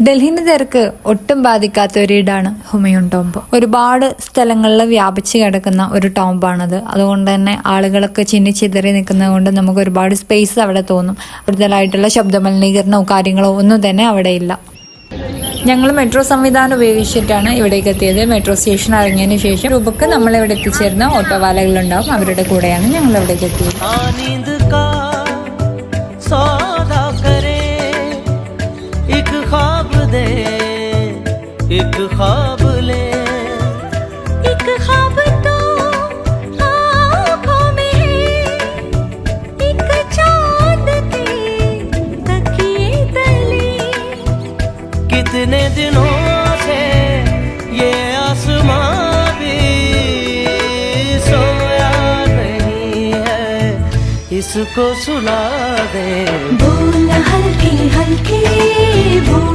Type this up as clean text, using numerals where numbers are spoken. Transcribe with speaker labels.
Speaker 1: ഡൽഹിന്റെ തിരക്ക് ഒട്ടും ബാധിക്കാത്ത ഒരിടാണ് ഹുമയൂൺ ടോംബ്. ഒരുപാട് സ്ഥലങ്ങളിൽ വ്യാപിച്ചു കിടക്കുന്ന ഒരു ടോംബാണത്. അതുകൊണ്ട് തന്നെ ആളുകളൊക്കെ ചിന്നിച്ചിതറി നിൽക്കുന്നത് കൊണ്ട് നമുക്ക് ഒരുപാട് സ്പേസ് അവിടെ തോന്നും. കൂടുതലായിട്ടുള്ള ശബ്ദ മലിനീകരണമോ കാര്യങ്ങളോ ഒന്നും തന്നെ അവിടെ ഇല്ല. ഞങ്ങൾ മെട്രോ സംവിധാനം ഉപയോഗിച്ചിട്ടാണ് ഇവിടേക്ക് എത്തിയത്. മെട്രോ സ്റ്റേഷൻ ഇറങ്ങിയതിന് ശേഷം രൂപക്ക് നമ്മളിവിടെ എത്തിച്ചേർന്ന ഓട്ടോവാലകളുണ്ടാവും, അവരുടെ കൂടെയാണ് ഞങ്ങൾ ഇവിടേക്ക് എത്തിയത്.
Speaker 2: एक ख्वाब ले,
Speaker 3: एक ख्वाब तो आँखों में है, एक चाँद के तकिए तले।
Speaker 2: कितने दिनों से ये आसमां भी सोया नहीं है, इसको सुला दे।
Speaker 3: बोल हल्के हल्के बोल।